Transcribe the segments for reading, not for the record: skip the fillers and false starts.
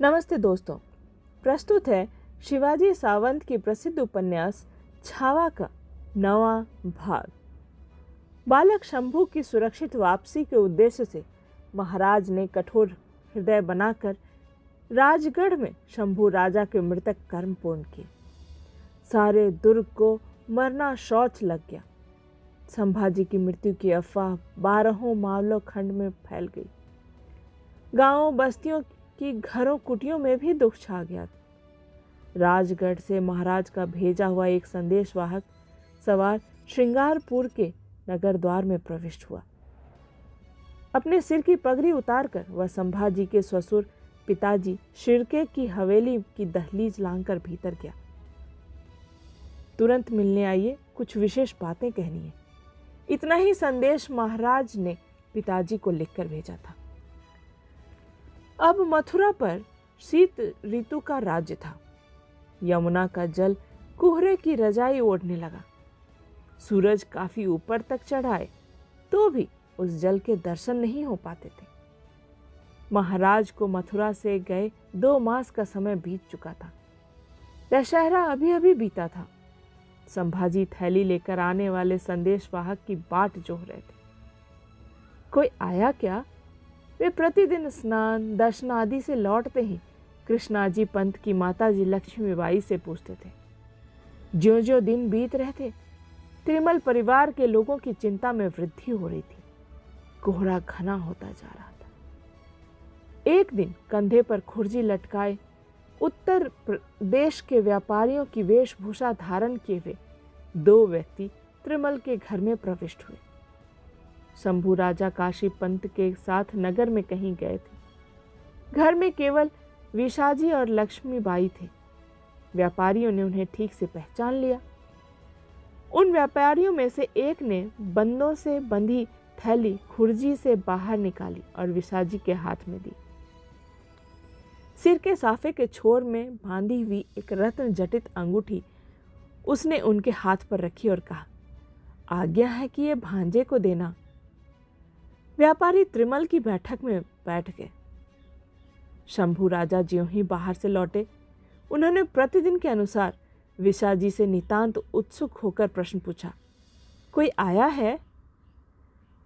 नमस्ते दोस्तों, प्रस्तुत है शिवाजी सावंत की प्रसिद्ध उपन्यास छावा का 9वां भाग। बालक शंभू की सुरक्षित वापसी के उद्देश्य से महाराज ने कठोर हृदय बनाकर राजगढ़ में शंभू राजा के मृतक कर्म पूर्ण किए। सारे दुर्ग को मरना शौच लग गया। संभाजी की मृत्यु की अफवाह 12 मावलों खंड में फैल गई। गांवों बस्तियों की घरों कुटियों में भी दुख छा गया। राजगढ़ से महाराज का भेजा हुआ एक संदेशवाहक सवार श्रृंगारपुर के नगर द्वार में प्रविष्ट हुआ। अपने सिर की पगड़ी उतारकर वह संभाजी के ससुर पिताजी शिर्के की हवेली की दहलीज लांघकर भीतर गया। तुरंत मिलने आइए, कुछ विशेष बातें कहनी है, इतना ही संदेश महाराज ने पिताजी को लिखकर भेजा था। अब मथुरा पर शीत ऋतु का राज्य था। यमुना का जल कोहरे की रजाई ओढ़ने लगा। सूरज काफी ऊपर तक चढ़ाए तो भी उस जल के दर्शन नहीं हो पाते थे। महाराज को मथुरा से गए 2 मास का समय बीत चुका था। दशहरा अभी अभी बीता था। संभाजी थैली लेकर आने वाले संदेशवाहक की बाट जोह रहे थे। कोई आया क्या? वे प्रतिदिन स्नान दर्शन आदि से लौटते ही कृष्णाजी पंत की माताजी लक्ष्मीबाई से पूछते थे। ज्यों ज्यों दिन बीत रहे थे, त्रिमल परिवार के लोगों की चिंता में वृद्धि हो रही थी। कोहरा घना होता जा रहा था। एक दिन कंधे पर खुर्जी लटकाए उत्तर प्रदेश के व्यापारियों की वेशभूषा धारण किए हुए 2 व्यक्ति त्रिमल के घर में प्रविष्ट हुए। शंभू राजा काशी पंत के साथ नगर में कहीं गए थे। घर में केवल विशाजी और लक्ष्मीबाई थे। व्यापारियों ने उन्हें ठीक से पहचान लिया। उन व्यापारियों में से एक ने बंदों से बंधी थैली खुर्जी से बाहर निकाली और विशाजी के हाथ में दी। सिर के साफे के छोर में बांधी हुई एक रत्न जटित अंगूठी उसने उनके हाथ पर रखी और कहा, आज्ञा है कि यह भांजे को देना। व्यापारी त्रिमल की बैठक में बैठ गए। शंभू राजा ज्यों ही बाहर से लौटे, उन्होंने प्रतिदिन के अनुसार विशाजी से नितांत उत्सुक होकर प्रश्न पूछा, कोई आया है?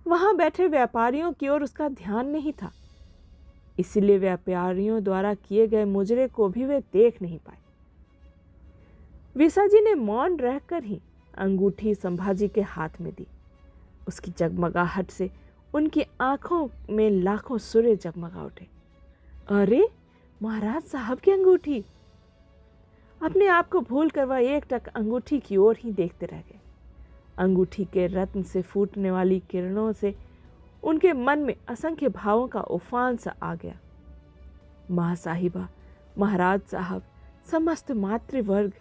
वहां बैठे व्यापारियों की ओर उसका ध्यान नहीं था, इसलिए व्यापारियों द्वारा किए गए मुजरे को भी वे देख नहीं पाए। विशाजी ने मौन रहकर ही अंगूठी संभाजी के हाथ में दी। उसकी जगमगाहट से उनकी आंखों में लाखों सूर्य जगमगा उठे। अरे महाराज साहब की अंगूठी! अपने आप को भूल कर वह एकटक अंगूठी की ओर ही देखते रह गए। अंगूठी के रत्न से फूटने वाली किरणों से उनके मन में असंख्य भावों का उफान सा आ गया। मां साहिबा, महाराज साहब, समस्त मातृवर्ग,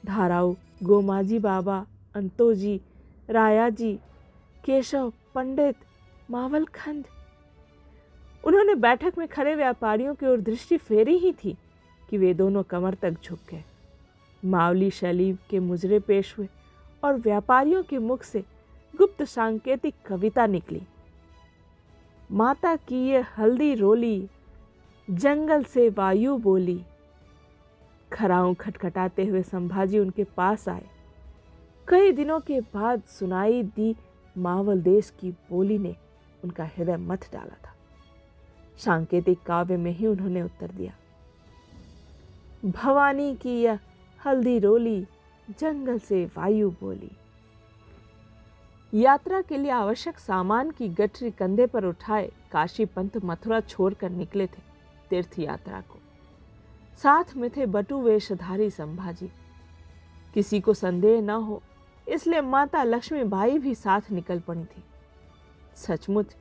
धाराऊ, गोमाजी बाबा, अंतोजी, रायाजी, केशव, पंडित, मावलखंड। उन्होंने बैठक में खड़े व्यापारियों की ओर दृष्टि फेरी ही थी कि वे दोनों कमर तक झुक गए। मावली शैली के मुजरे पेश हुए और व्यापारियों के मुख से गुप्त सांकेतिक कविता निकली। माता की ये हल्दी रोली, जंगल से वायु बोली। खराऊ खटखटाते हुए संभाजी उनके पास आए। कई दिनों के बाद सुनाई दी मावल देश की बोली ने उनका हृदय मथ डाला था। सांकेतिक काव्य में ही उन्होंने उत्तर दिया, भवानी की यह हल्दी रोली, जंगल से वायु बोली। यात्रा के लिए आवश्यक सामान की गठरी कंधे पर उठाए काशी पंत मथुरा छोड़कर निकले थे तीर्थ यात्रा को। साथ में थे बटु वेशधारी संभाजी। किसी को संदेह न हो इसलिए माता लक्ष्मीबाई भी साथ निकल पड़ी थी। सचमुच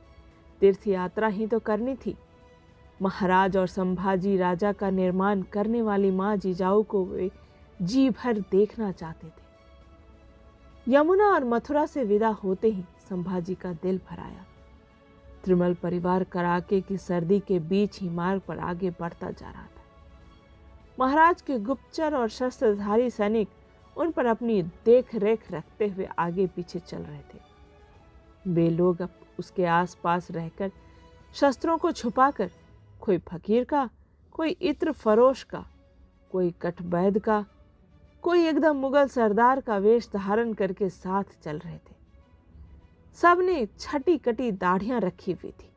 तीर्थ यात्रा ही तो करनी थी। महाराज और संभाजी राजा का निर्माण करने वाली मां जिजाऊ को वे जी भर देखना चाहते थे। यमुना और मथुरा से विदा होते ही संभाजी का दिल भर आया। त्रिमल परिवार कड़ाके की सर्दी के बीच ही मार्ग पर आगे बढ़ता जा रहा था। महाराज के गुप्तचर और शस्त्रधारी सैनिक उन पर अपनी देख रेख रखते हुए आगे पीछे चल रहे थे। वे लोग अब उसके आसपास रहकर शस्त्रों को छुपाकर कोई फकीर का, कोई इत्र फरोश का, कोई कठबैद का, कोई एकदम मुगल सरदार का वेश धारण करके साथ चल रहे थे। सब ने छटी कटी दाढ़ियां रखी हुई थी।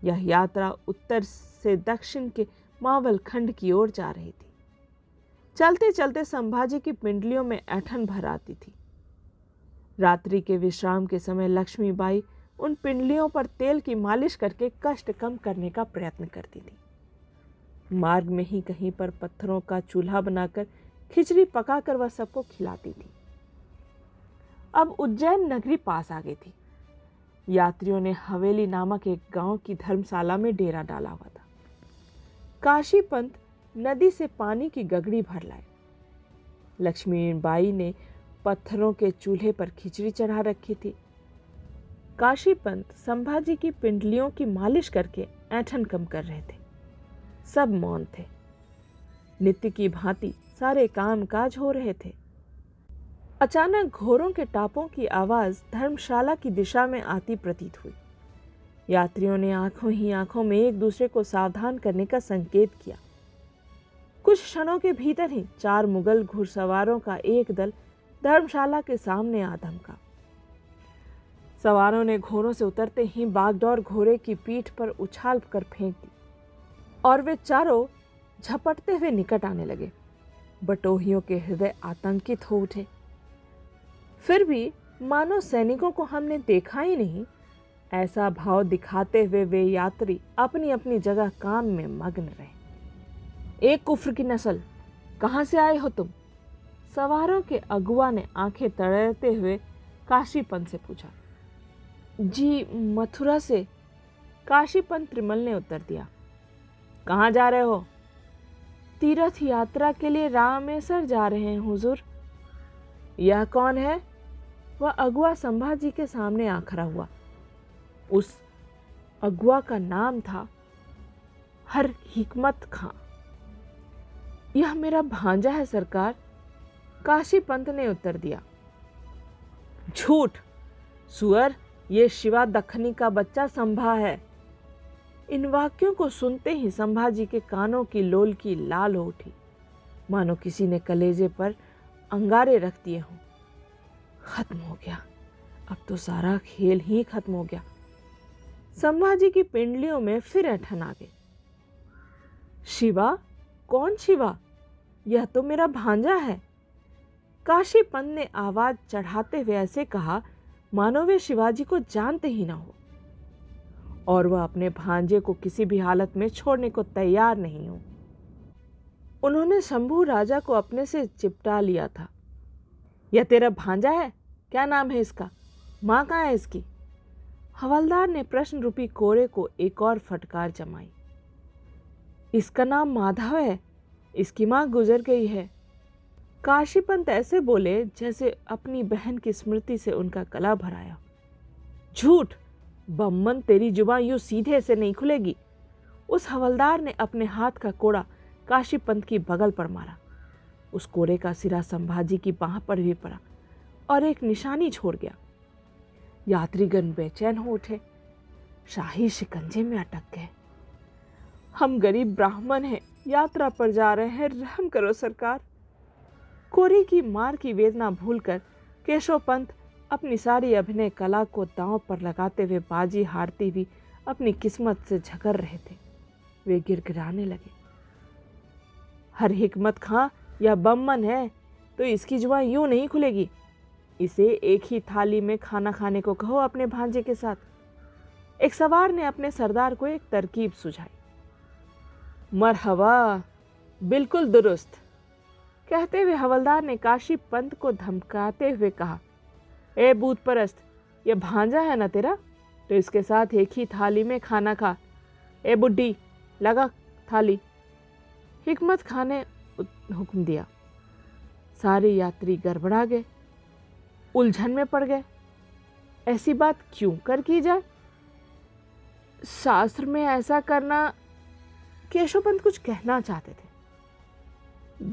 यह यात्रा उत्तर से दक्षिण के मावल खंड की ओर जा रही थी। चलते चलते संभाजी की पिंडलियों में ऐंठन भर आती थी। रात्रि के विश्राम के समय लक्ष्मीबाई उन पिंडलियों पर तेल की मालिश करके कष्ट कम करने का प्रयत्न करती थी। मार्ग में ही कहीं पर पत्थरों का चूल्हा बनाकर खिचड़ी पकाकर वह सबको खिलाती थी। अब उज्जैन नगरी पास आ गई थी। यात्रियों ने हवेली नामक एक गांव की धर्मशाला में डेरा डाला हुआ था। काशी पंत नदी से पानी की गगड़ी भर लाए। लक्ष्मीबाई ने पत्थरों के चूल्हे पर खिचड़ी चढ़ा रखी थी। काशी पंत संभाजी की पिंडलियों की मालिश करके ऐंठन कम कर रहे थे। सब मौन थे। नित्य की भांति सारे काम काज हो रहे थे। अचानक घोड़ों के टापों की आवाज धर्मशाला की दिशा में आती प्रतीत हुई। यात्रियों ने आंखों ही आंखों में एक दूसरे को सावधान करने का संकेत किया। कुछ क्षणों के भीतर ही 4 मुगल घुड़सवारों का एक दल धर्मशाला के सामने आ धमका। सवारों ने घोड़ों से उतरते ही बागडोर घोड़े की पीठ पर उछाल कर फेंक दी और वे चारों झपटते हुए निकट आने लगे। बटोहियों के हृदय आतंकित हो उठे। फिर भी मानो सैनिकों को हमने देखा ही नहीं, ऐसा भाव दिखाते हुए वे यात्री अपनी अपनी जगह काम में मग्न रहे। एक कुफ्र की नस्ल, कहां से आए हो तुम? सवारों के अगुआ ने आंखें तड़ते हुए काशीपंत से पूछा। जी मथुरा से, काशीपंत त्रिमल ने उत्तर दिया। कहाँ जा रहे हो? तीर्थ यात्रा के लिए रामेसर जा रहे हैं हुजूर। यह कौन है? वह अगुआ संभाजी के सामने आ खड़ा हुआ। उस अगुआ का नाम था हर हिकमत खां। यह मेरा भांजा है सरकार, काशीपंत ने उत्तर दिया। झूठ! सुअर, ये शिवा दखनी का बच्चा संभा है। इन वाक्यों को सुनते ही संभाजी के कानों की लोल की लाल हो उठी, मानो किसी ने कलेजे पर अंगारे रख दिए हों। खत्म हो गया, अब तो सारा खेल ही खत्म हो गया। संभाजी की पिंडलियों में फिर ऐंठन आ गई। शिवा? कौन शिवा? यह तो मेरा भांजा है। काशीपंत ने आवाज चढ़ाते हुए ऐसे कहा मानो वे शिवाजी को जानते ही ना हो और वह अपने भांजे को किसी भी हालत में छोड़ने को तैयार नहीं हो। उन्होंने शंभू राजा को अपने से चिपटा लिया था। यह तेरा भांजा है? क्या नाम है इसका? माँ कहाँ है इसकी? हवलदार ने प्रश्न रूपी कोरे को एक और फटकार जमाई। इसका नाम माधव है, इसकी माँ गुजर गई है। काशीपंत ऐसे बोले जैसे अपनी बहन की स्मृति से उनका गला भराया। झूठ! बम्मन, तेरी जुबान यूं सीधे से नहीं खुलेगी। उस हवलदार ने अपने हाथ का कोड़ा काशीपंत की बगल पर मारा। उस कोरे का सिरा संभाजी की बाह पर भी पड़ा और एक निशानी छोड़ गया। यात्रीगण बेचैन हो उठे, शाही शिकंजे में अटक गए। हम गरीब ब्राह्मण हैं, यात्रा पर जा रहे हैं, रहम करो सरकार। कोरे की मार की वेदना भूलकर केशव पंत अपनी सारी अभिनय कला को दांव पर लगाते हुए बाजी हारती हुई अपनी किस्मत से झगड़ रहे थे। वे गिड़गिड़ाने लगे। हर हिकमत खां या बम्मन है तो इसकी जुबान यूं नहीं खुलेगी। इसे एक ही थाली में खाना खाने को कहो अपने भांजे के साथ। एक सवार ने अपने सरदार को एक तरकीब सुझाई। मरहबा, बिल्कुल दुरुस्त, कहते हुए हवलदार ने काशीपंत को धमकाते हुए कहा। ए बूत परस्त, ये भांजा है ना तेरा, तो इसके साथ एक ही थाली में खाना खा। ए बुड्ढी, लगा थाली। हिकमत खां ने हुक्म दिया। सारे यात्री गड़बड़ा गए, उलझन में पड़ गए। ऐसी बात क्यों कर की जाए? शास्त्र में ऐसा करना, केशवपंत कुछ कहना चाहते थे।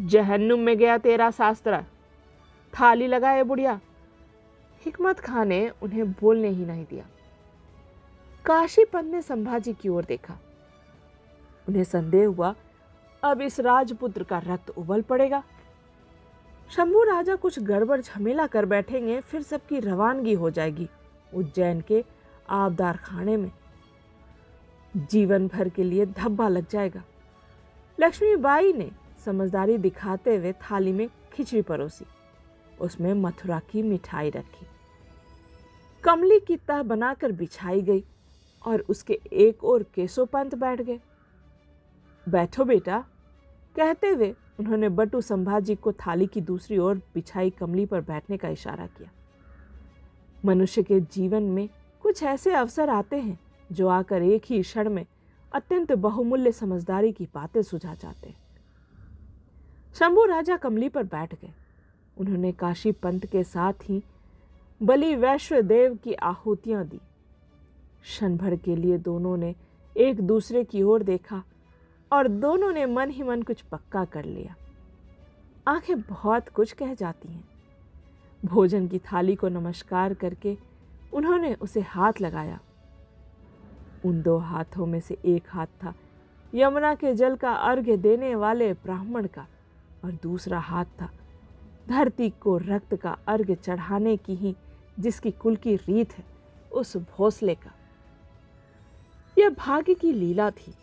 जहन्नुम में गया तेरा शास्त्र, थाली लगाए बुढ़िया। हिकमत खां ने उन्हें बोलने ही नहीं दिया। काशीपंत ने संभाजी की ओर देखा। उन्हें संदेह हुआ अब इस राजपुत्र का रक्त उबल पड़ेगा। शंभू राजा कुछ गड़बड़ झमेला कर बैठेंगे, फिर सबकी रवानगी हो जाएगी उज्जैन के आबदार खाने में। जीवन भर के लिए धब्बा लग जाएगा। लक्ष्मीबाई ने समझदारी दिखाते हुए थाली में खिचड़ी परोसी, उसमें मथुरा की मिठाई रखी, कमली की तह बनाकर बिछाई गई और उसके एक ओर केशव पंत बैठ गए। बैठो बेटा, कहते हुए उन्होंने बटू संभाजी को थाली की दूसरी ओर बिछाई कमली पर बैठने का इशारा किया। मनुष्य के जीवन में कुछ ऐसे अवसर आते हैं जो आकर एक ही क्षण में अत्यंत बहुमूल्य समझदारी की बातें सुझा जाते हैं। शंभू राजा कमली पर बैठ गए। उन्होंने काशी पंत के साथ ही बलि वैश्व देव की आहुतियां दी। क्षण भर के लिए दोनों ने एक दूसरे की ओर देखा और दोनों ने मन ही मन कुछ पक्का कर लिया। आंखें बहुत कुछ कह जाती हैं। भोजन की थाली को नमस्कार करके उन्होंने उसे हाथ लगाया। उन दो हाथों में से एक हाथ था यमुना के जल का अर्घ्य देने वाले ब्राह्मण का और दूसरा हाथ था धरती को रक्त का अर्घ्य चढ़ाने की ही जिसकी कुल की रीत है उस भोसले का। यह भाग्य की लीला थी।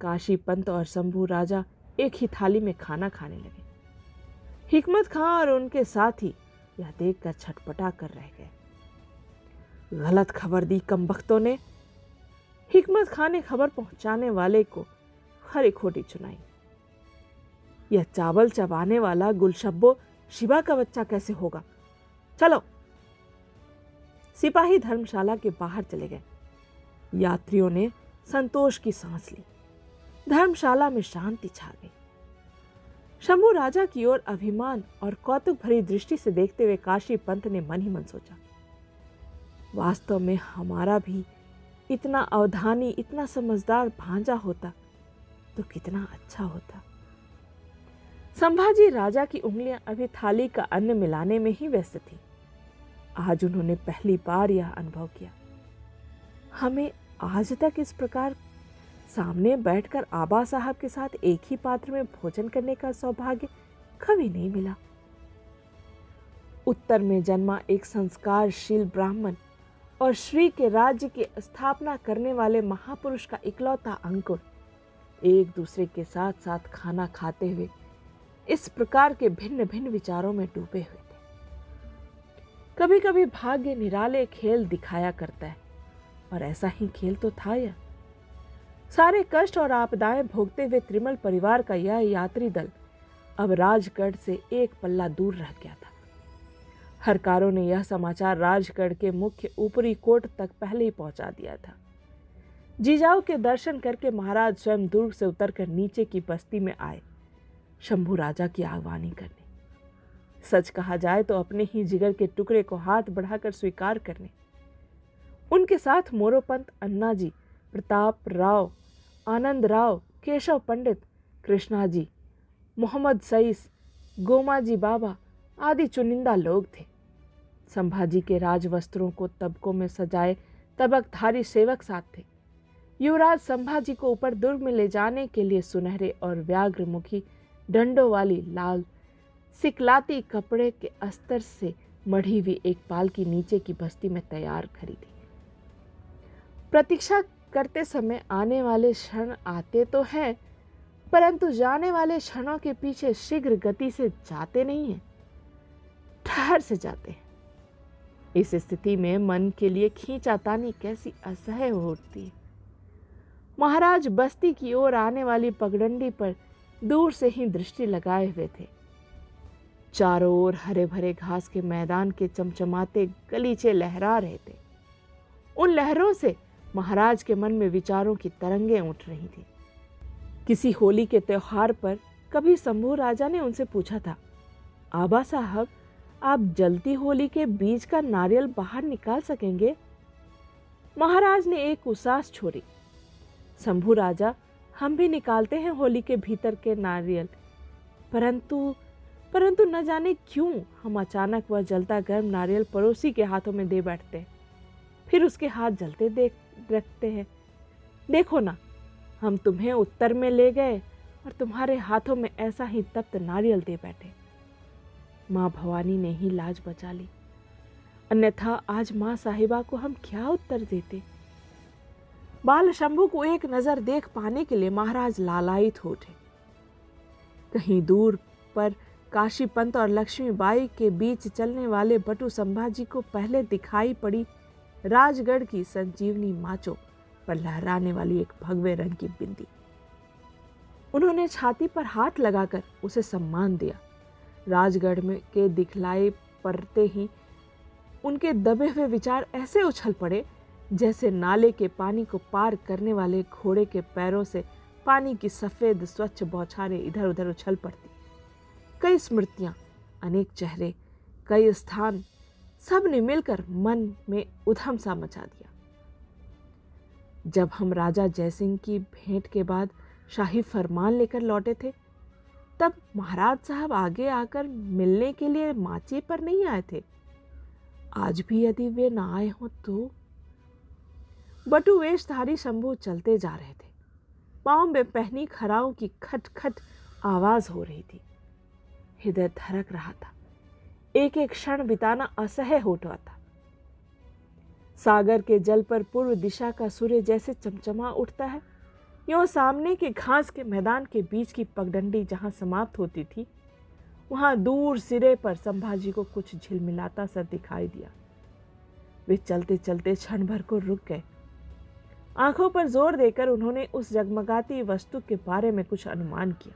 काशी पंत और शंभू राजा एक ही थाली में खाना खाने लगे। हिकमत खां और उनके साथी यह देखकर छटपटा कर रह गए। गलत खबर दी कमबख्तों ने। हिकमत खां ने खबर पहुंचाने वाले को खरी खोटी चुनाई। यह चावल चबाने वाला गुलशब्बो शिवा का बच्चा कैसे होगा? चलो। सिपाही धर्मशाला के बाहर चले गए। यात्रियों ने संतोष की सांस ली। धर्मशाला में शांति छा गई। शंभू राजा की ओर अभिमान और कौतुक भरी दृष्टि से देखते हुए काशी पंत ने मन ही मन सोचा, वास्तव में हमारा भी इतना अवधानी, इतना समझदार भांजा होता तो कितना अच्छा होता। संभाजी राजा की उंगलियां अभी थाली का अन्न मिलाने में ही व्यस्त थी। आज उन्होंने पहली बार यह अनुभव किया। हमें आज तक इस प्रकार सामने बैठकर आबा साहब के साथ एक ही पात्र में भोजन करने का सौभाग्य कभी नहीं मिला। उत्तर में जन्मा एक संस्कारशील ब्राह्मण और श्री के राज्य की स्थापना करने वाले महापुरुष का इकलौता अंकुर एक दूसरे के साथ साथ खाना खाते हुए इस प्रकार के भिन्न भिन्न विचारों में डूबे हुए थे। कभी कभी भाग्य निराले खेल दिखाया करता है और ऐसा ही खेल तो था यह। सारे कष्ट और आपदाएं भोगते हुए त्रिमल परिवार का यह यात्री दल अब राजगढ़ से एक पल्ला दूर रह गया था। हरकारों ने यह समाचार राजगढ़ के मुख्य ऊपरी कोट तक पहले ही पहुंचा दिया था। जीजाऊ के दर्शन करके महाराज स्वयं दुर्ग से उतरकर नीचे की बस्ती में आए शंभू राजा की आगवानी करने। सच कहा जाए तो अपने ही जिगर के टुकड़े को हाथ बढ़ाकर स्वीकार करने। उनके साथ मोरोपंत, अन्नाजी, प्रताप राव, आनंद राव, केशव पंडित, कृष्णाजी, मोहम्मद सईस, गोमाजी बाबा आदि चुनिंदा लोग थे। संभाजी के राजवस्त्रों को तबकों में सजाए तबकधारी सेवक साथ थे। युवराज संभाजी को ऊपर दुर्ग में ले जाने के लिए सुनहरे और व्याघ्रमुखी डंडों वाली लाल सिकलाती कपड़े के अस्तर से मढ़ी हुई एक पालकी नीचे की बस्ती में तैयार खड़ी थी। प्रतीक्षा करते समय आने वाले क्षण आते तो हैं, परंतु जाने वाले क्षणों के पीछे शीघ्र गति से जाते नहीं हैं, ठहर से जाते हैं। इस स्थिति में मन के लिए खींचातानी कैसी असह्य हो उठती है। महाराज बस्ती की ओर आने वाली पगडंडी पर दूर से ही दृष्टि लगाए हुए थे। चारों ओर हरे भरे घास के मैदान के चमचमाते गलीचे लहरा रहे थे। उन लहरों से महाराज के मन में विचारों की तरंगें उठ रही थी। किसी होली के त्योहार पर कभी शंभू राजा ने उनसे पूछा था, आबा साहब, आप जलती होली के बीच का नारियल बाहर निकाल सकेंगे? महाराज ने एक उसास छोड़ी, शंभू राजा, हम भी निकालते हैं होली के भीतर के नारियल, परंतु न जाने क्यों हम अचानक वह जलता गर्म नारियल पड़ोसी के हाथों में दे बैठते हैं, फिर उसके हाथ जलते रखते हैं। देखो ना, हम तुम्हें उत्तर में ले गए और तुम्हारे हाथों में ऐसा ही तप्त नारियल दे बैठे। माँ भवानी ने ही लाज बचा ली, अन्यथा आज माँ साहिबा को हम क्या उत्तर देते। बाल शंभू को एक नजर देख पाने के लिए महाराज लालायित हो उठे। कहीं दूर पर काशी पंत और लक्ष्मीबाई के बीच चलने वाले बटू संभाजी को पहले दिखाई पड़ी राजगढ़ की संजीवनी माचो पर लहराने वाली एक भगवे रंग की बिंदी। उन्होंने छाती पर हाथ लगाकर उसे सम्मान दिया। राजगढ़ में के दिखलाई पड़ते ही उनके दबे हुए विचार ऐसे उछल पड़े जैसे नाले के पानी को पार करने वाले घोड़े के पैरों से पानी की सफेद स्वच्छ बौछारें इधर उधर उछल पड़ती। कई स्मृतियां, अनेक चेहरे, कई स्थान, सब ने मिलकर मन में उधम सा मचा दिया। जब हम राजा जयसिंह की भेंट के बाद शाही फरमान लेकर लौटे थे, तब महाराज साहब आगे आकर मिलने के लिए माची पर नहीं आए थे। आज भी यदि वे ना आए हों तो। बटु वेशधारी शंभू चलते जा रहे थे। पांव में पहनी खराओं की खट खट आवाज हो रही थी। हृदय धड़क रहा था। एक एक क्षण बिताना असह्य हो उठा था। सागर के जल पर पूर्व दिशा का सूर्य जैसे चमचमा उठता है, यूं सामने के घास के मैदान के बीच की पगडंडी जहां समाप्त होती थी, वहां दूर सिरे पर संभाजी को कुछ झिलमिलाता सा दिखाई दिया। वे चलते चलते क्षण भर को रुक गए। आंखों पर जोर देकर उन्होंने उस जगमगाती वस्तु के बारे में कुछ अनुमान किया।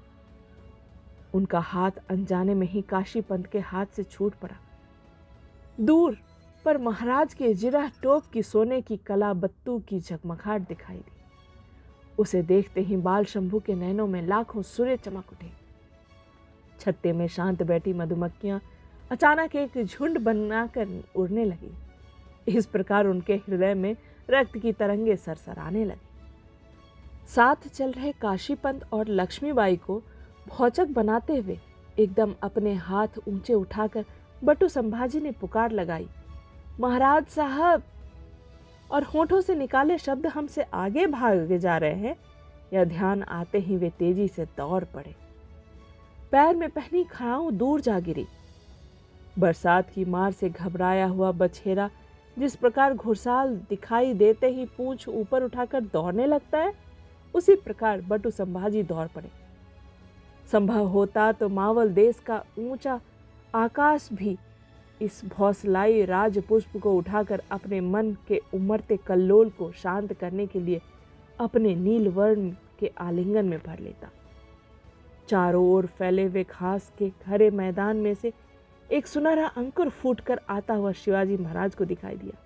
उनका हाथ अनजाने में ही काशी पंत के हाथ से छूट पड़ा। दूर पर महाराज के जिरह टोप की सोने की कला बत्तू की जगमगाहट दिखाई दी। उसे देखते ही बाल शंभू के नैनों में लाखों सूर्य चमक उठे। छत्ते में शांत बैठी मधुमक्खियां अचानक एक झुंड बनाकर उड़ने लगी। इस प्रकार उनके हृदय में रक्त की तरंगे सरसराने लगी। साथ चल रहे काशी पंत और लक्ष्मीबाई को भौचक बनाते हुए एकदम अपने हाथ ऊंचे उठाकर बटू संभाजी ने पुकार लगाई, महाराज साहब। और होठों से निकाले शब्द हमसे आगे भागे जा रहे हैं, यह ध्यान आते ही वे तेजी से दौड़ पड़े। पैर में पहनी खड़ाऊं दूर जा गिरी। बरसात की मार से घबराया हुआ बछेरा जिस प्रकार घुड़साल दिखाई देते ही पूंछ ऊपर उठाकर दौड़ने लगता है, उसी प्रकार बटू संभाजी दौड़ पड़े। संभव होता तो मावल देश का ऊंचा आकाश भी इस भौसलाई राजपुष्प को उठाकर अपने मन के उमड़ते कल्लोल को शांत करने के लिए अपने नील वर्ण के आलिंगन में भर लेता। चारों ओर फैले हुए घास के हरे मैदान में से एक सुनहरा अंकुर फूटकर आता हुआ शिवाजी महाराज को दिखाई दिया।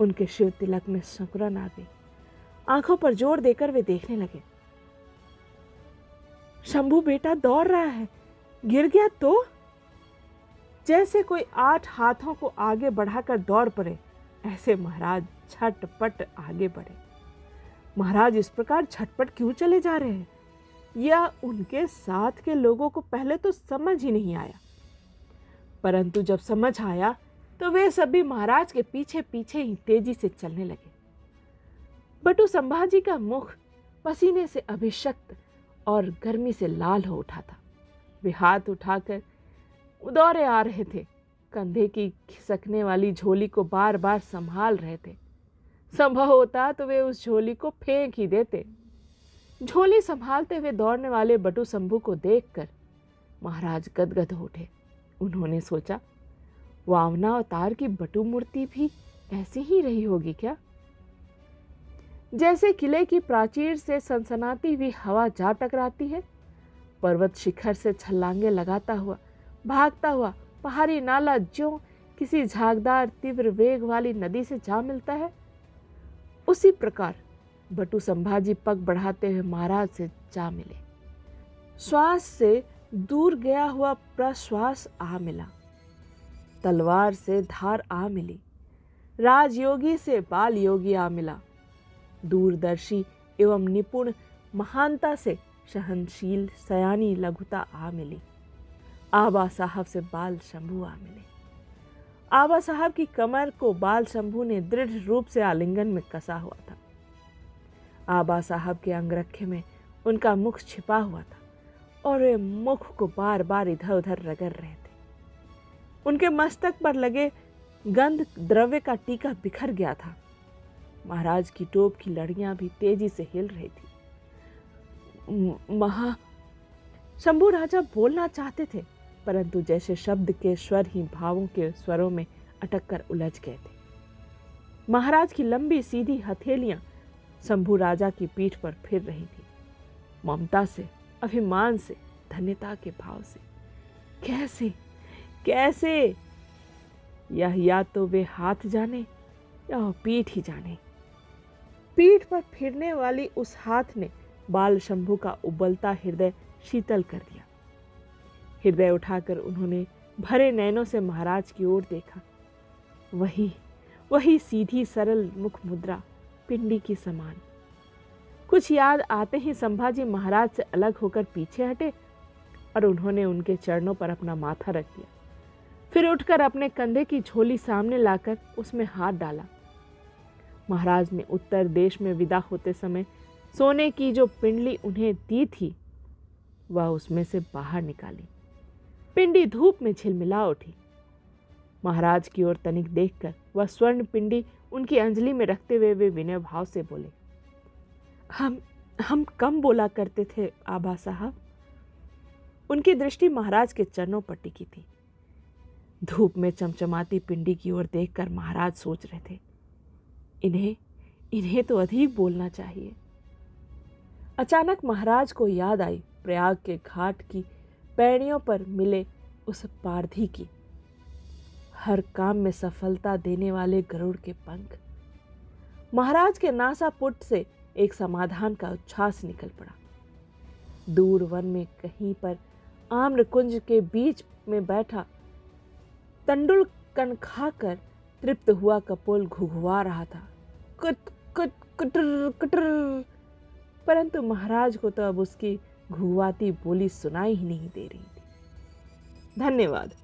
उनके शिव तिलक में संकुरन आ गई। आंखों पर जोर देकर वे देखने लगे। शंभू बेटा दौड़ रहा है, गिर गया तो? जैसे कोई 8 हाथों को आगे बढ़ाकर दौड़ पड़े, ऐसे महाराज झटपट आगे बढ़े। महाराज इस प्रकार झटपट क्यों चले जा रहे हैं, यह उनके साथ के लोगों को पहले तो समझ ही नहीं आया। परंतु जब समझ आया तो वे सभी महाराज के पीछे पीछे ही तेजी से चलने लगे। बटू संभाजी का मुख पसीने से अभिषक्त और गर्मी से लाल हो उठा था। वे हाथ उठाकर दौड़े आ रहे थे, कंधे की खिसकने वाली झोली को बार बार संभाल रहे थे। संभव होता तो वे उस झोली को फेंक ही देते। झोली संभालते हुए दौड़ने वाले बटू शंभू को देखकर महाराज गदगद हो उठे। उन्होंने सोचा, वामना अवतार की बटू मूर्ति भी ऐसी ही रही होगी क्या? जैसे किले की प्राचीर से सनसनाती हुई हवा जा टकराती है, पर्वत शिखर से छलांगे लगाता हुआ भागता हुआ पहाड़ी नाला ज्यों किसी झागदार तीव्र वेग वाली नदी से जा मिलता है, उसी प्रकार बटू संभाजी पग बढ़ाते हुए महाराज से जा मिले। श्वास से दूर गया हुआ प्रश्वास आ मिला, तलवार से धार आ मिली, राजयोगी से बाल योगी आ मिला, दूरदर्शी एवं निपुण महानता से सहनशील सयानी लघुता आ मिली। आबा साहब से बाल शंभू आ मिले। आबा साहब की कमर को बाल शंभू ने दृढ़ रूप से आलिंगन में कसा हुआ था। आबा साहब के अंगरखे में उनका मुख छिपा हुआ था और वे मुख को बार बार इधर उधर रगड़ रहे थे। उनके मस्तक पर लगे गंध द्रव्य का टीका बिखर गया था। महाराज की टोप की लड़ियां भी तेजी से हिल रही थी। शंभू राजा बोलना चाहते थे, परंतु जैसे शब्द के स्वर ही भावों के स्वरों में अटक कर उलझ गए थे। महाराज की लंबी सीधी हथेलियां शंभू राजा की पीठ पर फिर रही थी, ममता से, अभिमान से, धन्यता के भाव से। कैसे कैसे? यह या तो वे हाथ जाने या पीठ ही जाने। पीठ पर फिरने वाली उस हाथ ने बाल शंभू का उबलता हृदय शीतल कर दिया। हृदय उठाकर उन्होंने भरे नैनों से महाराज की ओर देखा। वही सीधी सरल मुख मुद्रा, पिंडी की समान। कुछ याद आते ही संभाजी महाराज से अलग होकर पीछे हटे और उन्होंने उनके चरणों पर अपना माथा रख दिया। फिर उठकर अपने कंधे की झोली सामने लाकर उसमें हाथ डाला। महाराज ने उत्तर देश में विदा होते समय सोने की जो पिंडली उन्हें दी थी, वह उसमें से बाहर निकाली। पिंडी धूप में झिलमिला उठी। महाराज की ओर तनिक देखकर वह स्वर्ण पिंडी उनकी अंजलि में रखते हुए वे विनय भाव से बोले, हम कम बोला करते थे आबा साहब। उनकी दृष्टि महाराज के चरणों पर टिकी थी। धूप में चमचमाती पिंडी की ओर देखकर महाराज सोच रहे थे, इन्हें तो अधिक बोलना चाहिए। अचानक महाराज को याद आई प्रयाग के घाट की पैड़ियों पर मिले उस पारधी की, हर काम में सफलता देने वाले गरुड़ के पंख। महाराज के नासापुट से एक समाधान का उच्छ्वास निकल पड़ा। दूर वन में कहीं पर आम्रकुंज के बीच में बैठा तंडुल कण खाकर तृप्त हुआ कपोल घुघुआ रहा था, कुट कुट कुटर कुटर, परंतु महाराज को तो अब उसकी घुघुआती बोली सुनाई ही नहीं दे रही थी। धन्यवाद।